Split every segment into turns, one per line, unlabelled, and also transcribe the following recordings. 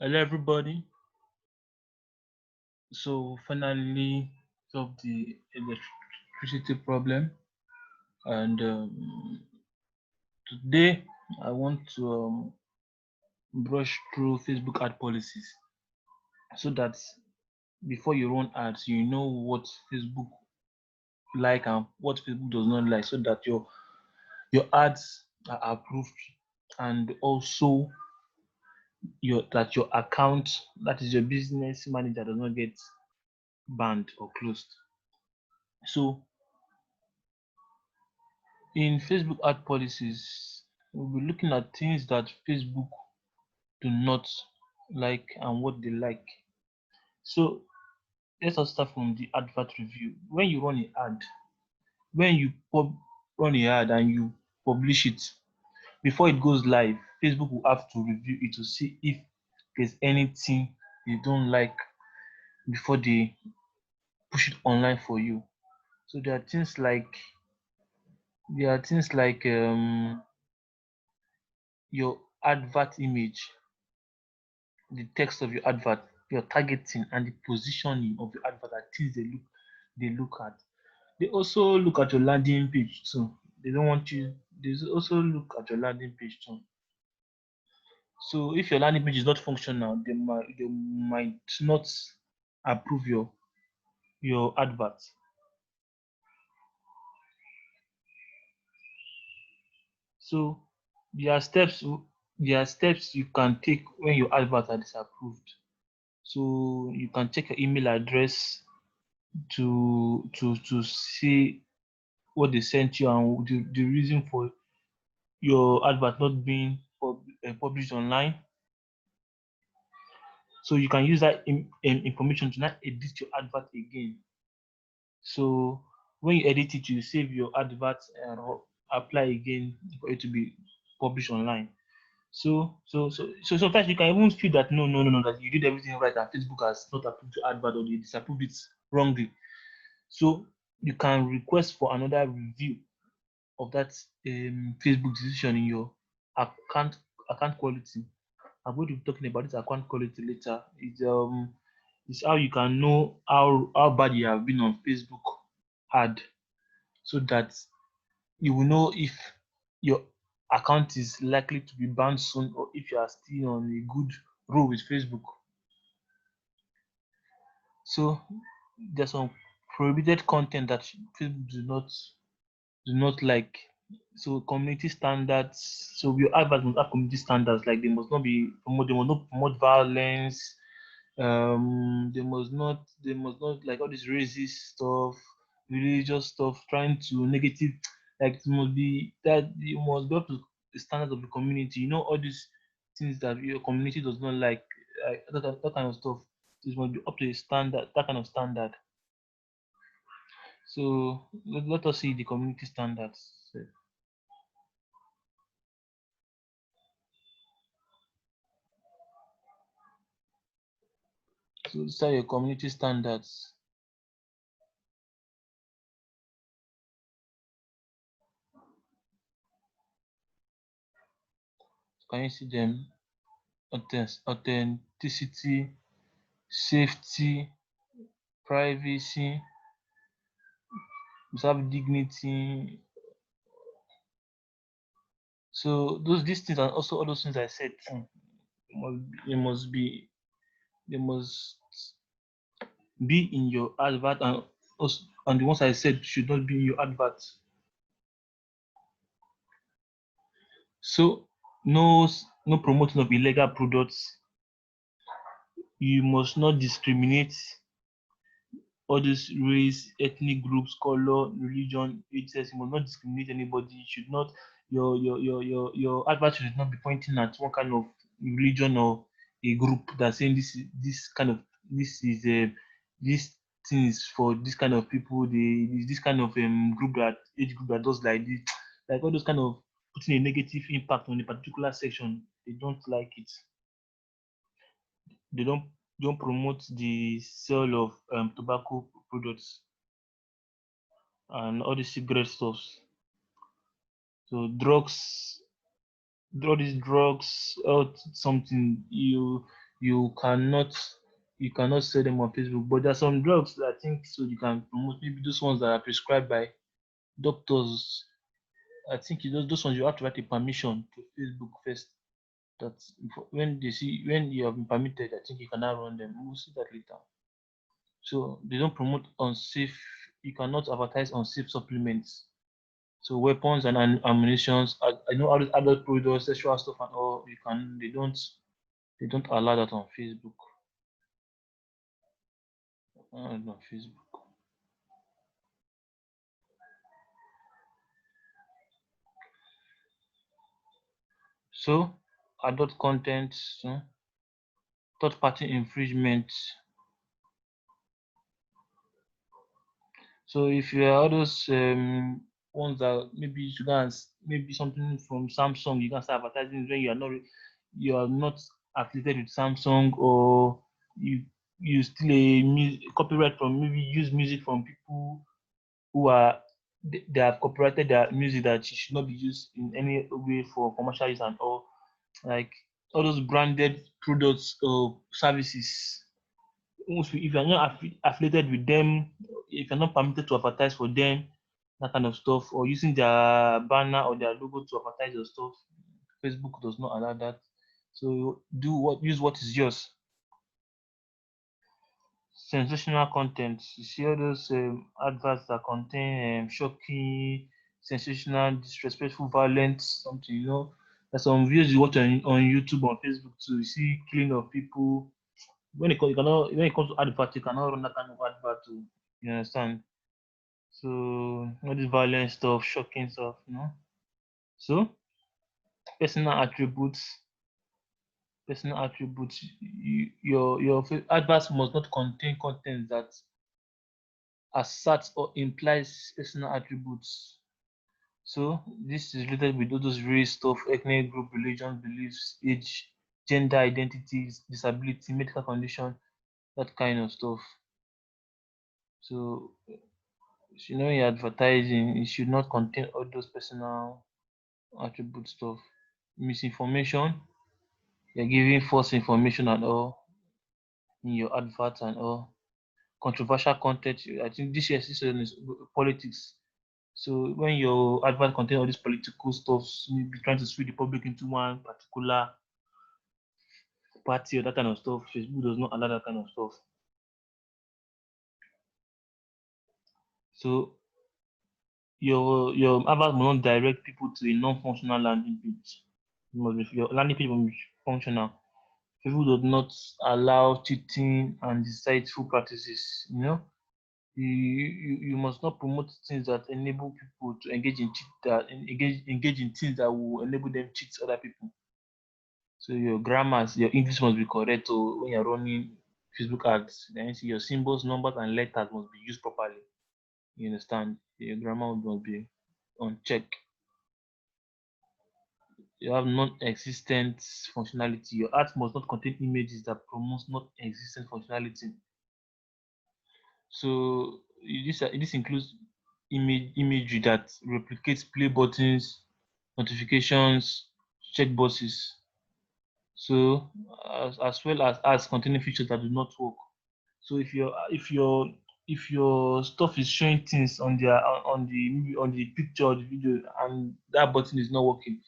Hello, everybody. So finally solved the electricity problem, and today I want to brush through Facebook ad policies so that before you run ads, you know what Facebook like and what Facebook does not like, so that your ads are approved, and also your account, that is your business manager, does not get banned or closed. So in Facebook ad policies, we'll be looking at things that Facebook do not like and what they like. So let us start from the advert review. When you run an ad, when you run an ad and you publish it, before it goes live, Facebook will have to review it to see if there's anything they don't like before they push it online for you. So there are things like your advert image, the text of your advert, your targeting, and the positioning of your advert are things they look at. They also look at your landing page too. They don't want you. They also look at your landing page too. So if your landing page is not functional, they might not approve your advert. So there are steps there are steps you can take when your advert are disapproved. So you can check your email address to see what they sent you and the reason for your advert not being published online. So you can use that information to not edit your advert again. So when you edit it, you save your advert and apply again for it to be published online. So sometimes you can even feel that no, that you did everything right and Facebook has not approved your advert or they disapproved it wrongly. So you can request for another review of that Facebook decision in your account account quality. I'm going to be talking about this account quality later. It's how you can know how bad you have been on Facebook ad, so that you will know if your account is likely to be banned soon or if you are still on a good roll with Facebook. So there's some prohibited content that Facebook do not like. So community standards. So your advert must have community standards. Like they must not promote violence. They must not like all this racist stuff, religious stuff, trying to negative. Like it must be that you must be up to the standards of the community. You know all these things that your community does not like that kind of stuff. It must be up to a standard, that kind of standard. So let us see the community standards. So these are your community standards. Can you see them? Authenticity, safety, privacy, must have dignity. So these things and also all those things I said too. They must be in your advert, and also and the ones I said should not be in your advert. So no promoting of illegal products. You must not discriminate all these race, ethnic groups, color, religion, age, sex. You must not discriminate anybody. You should not your advert should not be pointing at one kind of religion or a group that's saying this is this thing is for this kind of people. This kind of group that age group that does like this, like all those kind of putting a negative impact on a particular section. They don't like it. They don't promote the sale of tobacco products and all the cigarette stuffs. So drugs, all these drugs, something you cannot sell them on Facebook. But there are some drugs that I think so you can promote. Maybe those ones that are prescribed by doctors. I think those ones you have to write a permission to Facebook first. That when they see when you have been permitted, I think you can now run them. We'll see that later. So they don't promote unsafe. You cannot advertise unsafe supplements. So weapons and ammunitions. I know all these adult products, sexual stuff, and all. You can. They don't allow that on Facebook. On Facebook. So adult content, third party infringement. So if you are all those ones that maybe you can maybe something from Samsung, you can start advertising when you are not affiliated with Samsung, or you steal a copyright from, maybe use music from people who are they have copyrighted their music that it should not be used in any way for commercial use and all, like all those branded products or services. If you're not affiliated with them, if you're not permitted to advertise for them, that kind of stuff, or using their banner or their logo to advertise your stuff, Facebook does not allow that. So use what is yours. Sensational content. You see all those adverts that contain shocking, sensational, disrespectful, violent something. There's some videos you watch on YouTube, on Facebook too. You see killing of people. When it comes to advert, you cannot run that kind of advert too. You understand? So all this violent stuff, shocking stuff. So personal attributes, personal attributes. Your adverts must not contain content that asserts or implies personal attributes. So this is related with all those race stuff, ethnic group, religion, beliefs, age, gender identities, disability, medical condition, that kind of stuff. So you're advertising, it should not contain all those personal attribute stuff. Misinformation, you're giving false information and all in your advert and all. Controversial content, I think this one is politics. So when your advert contain all this political stuff, maybe trying to sway the public into one particular party or that kind of stuff, Facebook does not allow that kind of stuff. So your advert must not direct people to a non-functional landing page. Your landing page must be functional. Facebook does not allow cheating and deceitful practices. You must not promote things that enable people to engage in things that will enable them cheat other people. So your grammars, your English must be correct. So when you're running Facebook ads, then your symbols, numbers, and letters must be used properly. You understand? Your grammar must be on check. You have non-existent functionality. Your ads must not contain images that promote non-existent functionality. So this includes imagery that replicates play buttons, notifications, checkboxes. So as well as containing features that do not work. So if your stuff is showing things on the picture or the video, and that button is not working,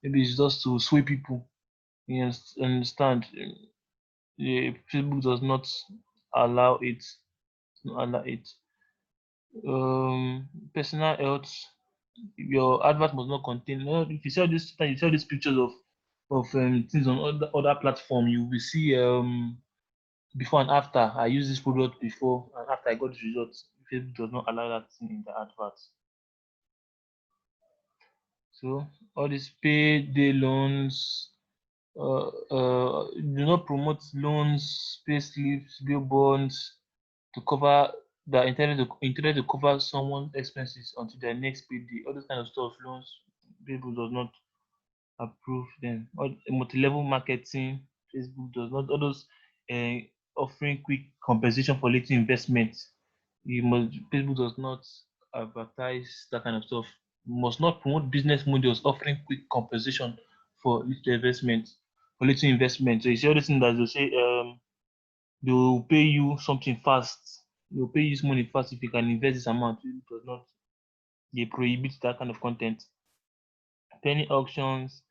maybe it's just to sway people. You understand? Facebook does not allow it. Allow it. Personal health. Your advert must not contain. If you sell these pictures of things on other platform, you will see before and after. I used this product before and after I got this result. Facebook does not allow that thing in the advert. So all these payday loans, do not promote loans, pay slips, bill bonds to cover that intended to cover someone's expenses until their next payday. All those kind of stuff, loans, people does not approve them. All multi-level marketing, Facebook does not. All those uh, offering quick compensation for late investments. Facebook does not advertise that kind of stuff. Must not promote business models offering quick compensation for each investment. little investment. So you see all these things that they'll say they will pay you something fast. They'll pay you this money fast if you can invest this amount. It does not. They prohibit that kind of content. Penny auctions,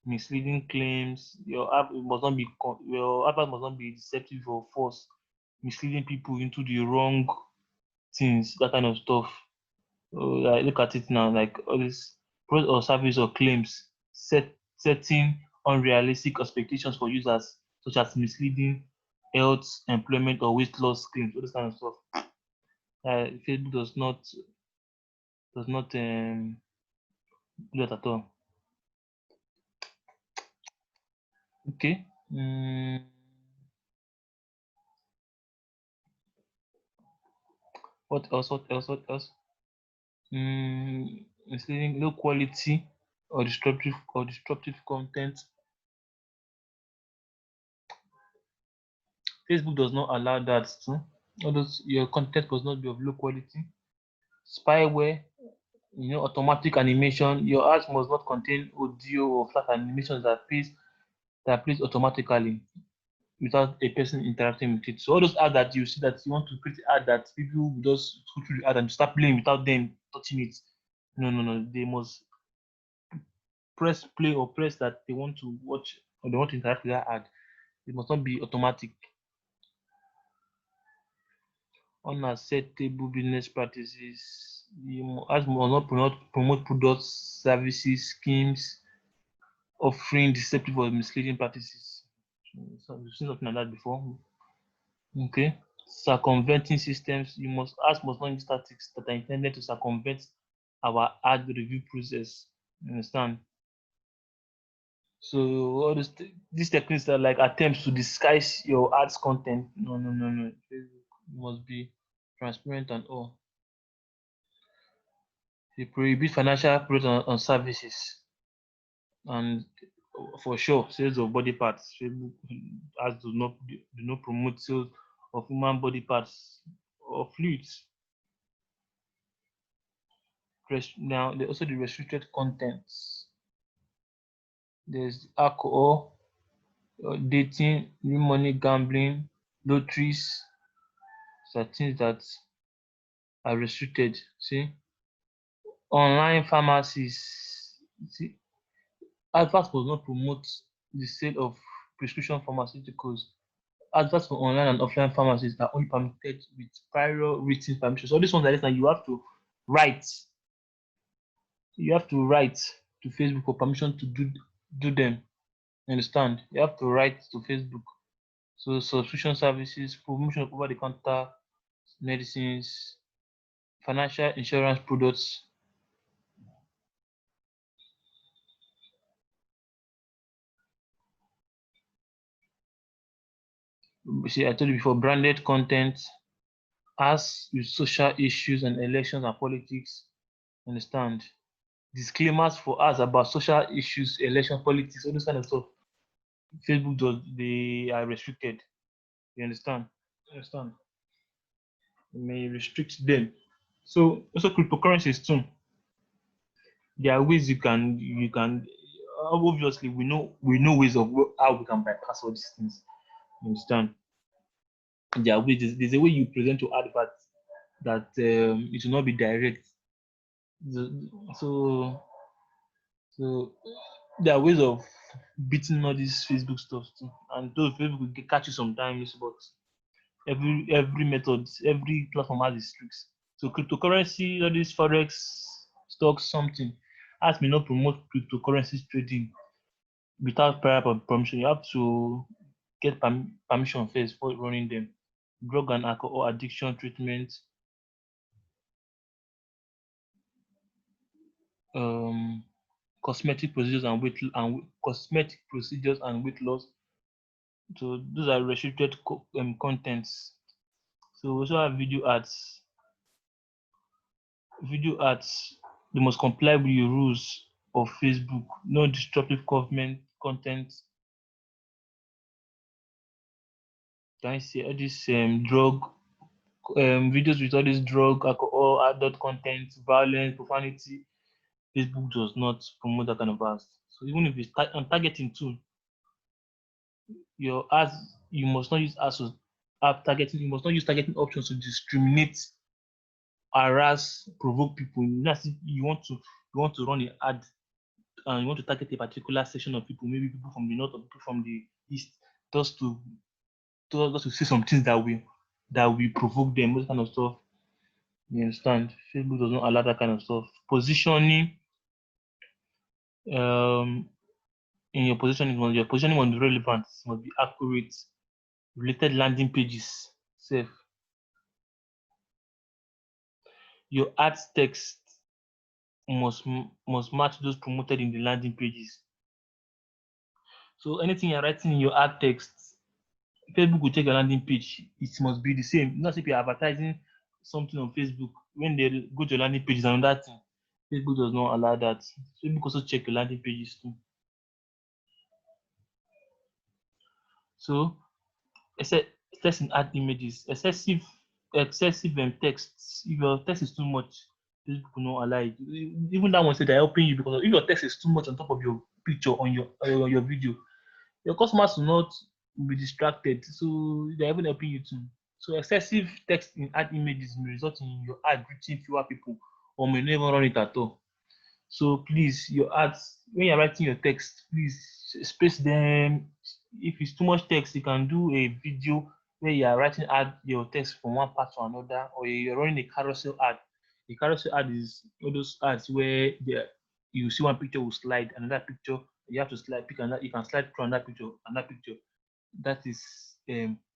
misleading claims. Your app must not be your app must not be deceptive or false, misleading people into the wrong things. That kind of stuff. I look at it now, like all this product or service or claims setting unrealistic expectations for users, such as misleading health, employment, or weight loss claims. All this kind of stuff. Facebook does not do that at all. Okay. What else? What else? What else? Misleading, low quality or disruptive content. Facebook does not allow that too. Your content must not be of low quality. Spyware, automatic animation. Your ads must not contain audio or flat animations that plays automatically without a person interacting with it. So all those ads that you see that you want to create ad that people will just go through the ad and start playing without them touching it. No. They must press play or press that they want to watch or they want to interact with that ad. It must not be automatic. Unacceptable business practices. Ads must not promote products, services, schemes, offering deceptive or misleading practices. So we've seen something like that before. Okay. Circumventing systems. Ads must not use tactics that are intended to circumvent our ad review process. You understand? So all these techniques are like attempts to disguise your ads content. No. It must be transparent and all. They prohibit financial products and services, and for sure, sales of body parts. Facebook ads do not promote sales of human body parts or fluids. Now, there also the restricted contents. There's alcohol, dating, new money, gambling, lotteries. So things that are restricted. See, online pharmacies. See, adverts will not promote the sale of prescription pharmaceuticals. Adverts for online and offline pharmacies are only permitted with prior written permission. So all these ones like this, you have to write. You have to write to Facebook for permission to do them. You understand? You have to write to Facebook. So subscription services, promotion of over-the-counter medicines, financial insurance products. See, I told you before, branded content, as with social issues and elections and politics. Understand? Disclaimers for us about social issues, election politics, all this kind of stuff. Facebook they are restricted. You understand? Understand? You may restrict them. So also cryptocurrencies too. There are ways you can obviously we know ways of how we can bypass all these things. You understand? There are ways. There's a way you present your advert that it will not be direct. So so there are ways of beating all these Facebook stuff too. And those Facebook will catch you sometimes, but every method, every platform has its tricks. So cryptocurrency, all these forex, stocks, something, as may not promote cryptocurrency trading without prior permission. You have to get permission first for running them. Drug and alcohol addiction treatment, um, cosmetic procedures and weight loss. So those are restricted contents. So we also have video ads. Video ads, they must comply with the rules of Facebook. No disruptive government content. Can I say all this drug videos with all this drug, alcohol, adult content, violence, profanity? Facebook does not promote that kind of ads. So even if it's targeting too, Your ads, you must not use ads targeting. You must not use targeting options to discriminate, harass, provoke people. That's if you want to run an ad and you want to target a particular section of people, maybe people from the north or people from the east, just to say some things that will provoke them, those kind of stuff. You understand? Facebook does not allow that kind of stuff. Positioning, in your positioning, your positioning must be relevant, must be accurate. Related landing pages, safe. Your ads text must match those promoted in the landing pages. So anything you're writing in your ad text, Facebook will take your landing page. It must be the same. Not if you're advertising something on Facebook, when they go to your landing page, and that thing, Facebook does not allow that. Facebook also check your landing pages too. So, text in ad images, excessive text. If your text is too much, Facebook will not allow it. Even that one said they're helping you, because if your text is too much on top of your picture on your video, your customers will not be distracted. So they're even helping you too. So excessive text in ad images may result in your ad reaching fewer people or may never run it at all. So please, your ads, when you're writing your text, please space them. If it's too much text, you can do a video where you are writing your text from one part to another, or you're running a carousel ad. A carousel ad is all those ads where you see one picture will slide, another picture you have to pick another, you can slide through another picture. That is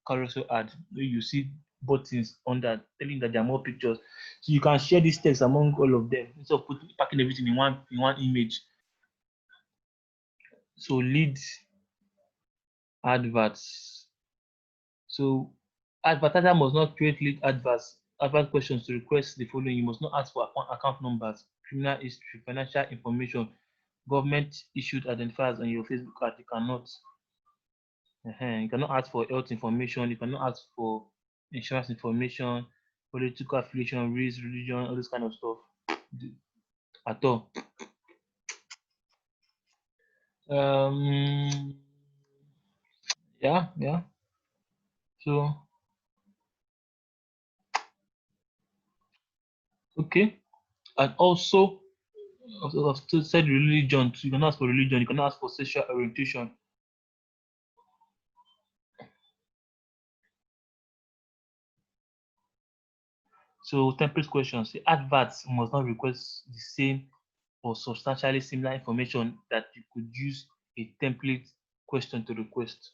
carousel ad, where you see buttons under telling that there are more pictures. So you can share this text among all of them instead of packing everything in one image. So lead adverts. So advertiser must not create lead advert questions to request the following. You must not ask for account numbers, criminal history, financial information, government issued identifiers on your Facebook ad. You cannot. You cannot ask for health information. You cannot ask for insurance information, political affiliation, race, religion, all this kind of stuff at all. Um, yeah. So, okay. And also, I've said religion. So you can ask for religion. You can ask for sexual orientation. So, template questions. The adverts must not request the same or substantially similar information that you could use a template question to request.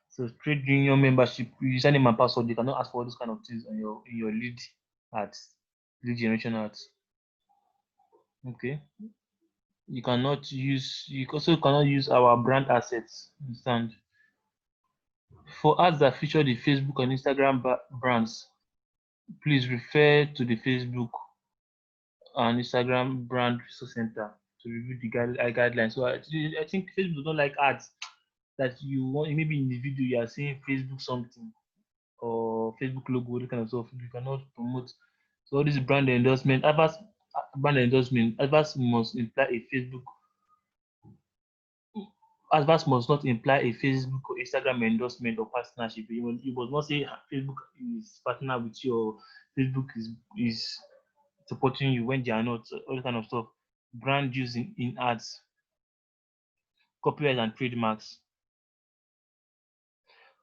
So trade union membership, username and password, you cannot ask for all those kind of things on your lead ads, lead generation ads. Okay. You also cannot use our brand assets. Understand? For ads that feature the Facebook and Instagram brands, please refer to the Facebook and Instagram brand resource center to review the guidelines. So I think Facebook don't like ads that you want. Maybe in the video you are seeing Facebook something or Facebook logo, this kind of stuff. You cannot promote. So all this brand endorsement, adverts must not imply a Facebook or Instagram endorsement or partnership. You must not say Facebook is partner with you or Facebook is supporting you when they are not. All this kind of stuff. Brand use in ads, copyright and trademarks.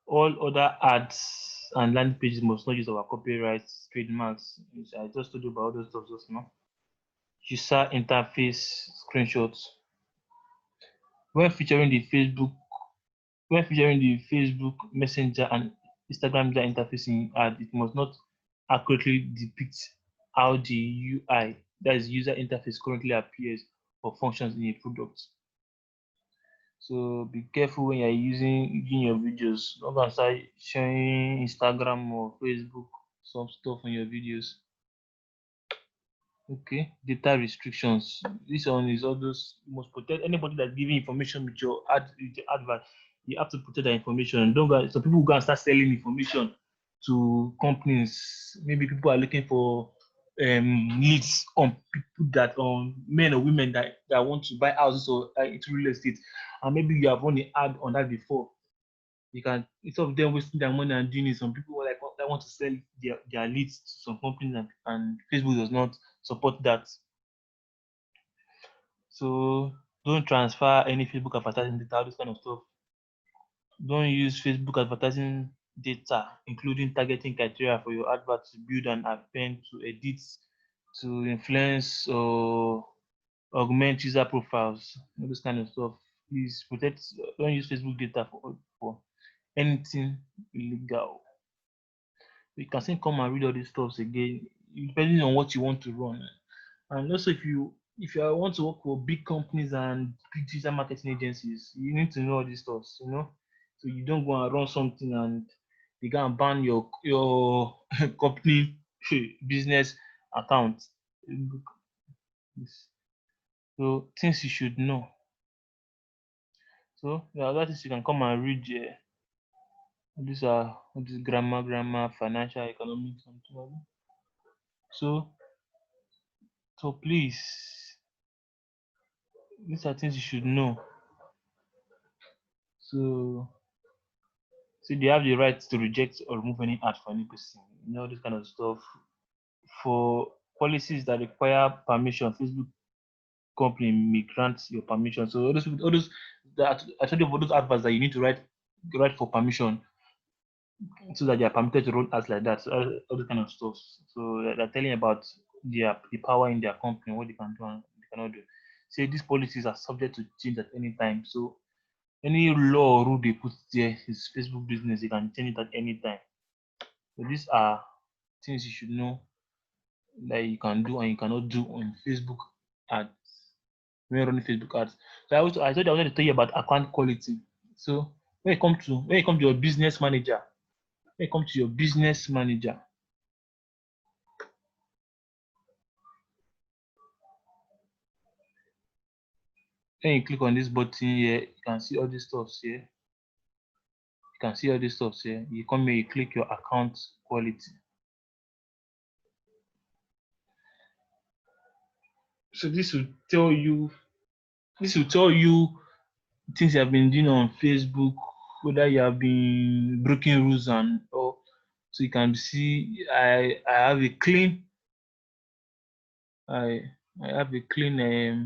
All other ads and landing pages must not use our copyrights, trademarks. I just told you about all those stuff just now. User interface screenshots. When featuring the Facebook Messenger and Instagram user interface in ad, it must not accurately depict how the UI, that is user interface, currently appears or functions in a product. So be careful when you're using in your videos. Not gonna start showing Instagram or Facebook some stuff on your videos. Okay, data restrictions. This one is all those, you must protect anybody that's giving information with your advert. You have to protect that information. Don't go. So people go and start selling information to companies. Maybe people are looking for leads on people that on men or women that want to buy houses or into real estate, and maybe you have run an ad on that before. You can, instead of them wasting their money and doing it, some people like that want to sell their leads to some companies, and Facebook does not support that. So don't transfer any Facebook advertising data, all this kind of stuff. Don't use Facebook advertising data, including targeting criteria for your advert, to build and append, to edit, to influence or augment user profiles, all this kind of stuff. Please protect, don't use Facebook data for anything illegal. You can still come and read all these stuffs again, depending on what you want to run. And also, if you want to work for big companies and big digital marketing agencies, you need to know all these stuffs, so you don't go and run something and they go and ban your company business account. So things you should know. So yeah, that is, you can come and read. These are all this grammar, financial, economics, something like that. So please, these are things you should know. So they have the right to reject or remove any ad for any person. This kind of stuff. For policies that require permission, Facebook company may grant your permission. So all those that I told you about, those adverts that you need to write for permission, so that they are permitted to run ads like that. So all this kind of stuff. So they're telling about the power in their company, what they can do and they cannot do. Say these policies are subject to change at any time. So any law or rule they put there is Facebook business. They can change it at any time. So these are things you should know that you can do and you cannot do on Facebook ads, when running Facebook ads. So I told you I wanted to tell you about account quality. So when it comes to your business manager, when you click on this button here, you can see all these stuffs here. You come here, you click your account quality. So this will tell you things you have been doing on Facebook, whether you have been breaking rules and all. So you can see I have a clean I have a clean I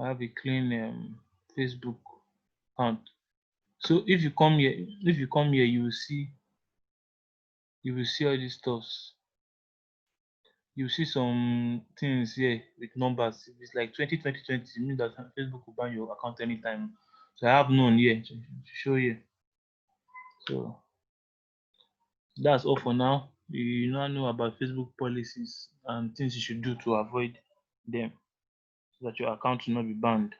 have a clean Facebook account. So if you come here, you will see all these stuffs. You see some things here with numbers. If it's like 2020, it means that Facebook will ban your account anytime. So I have none here to show you. So that's all for now. You now know about Facebook policies and things you should do to avoid them, so that your account will not be banned.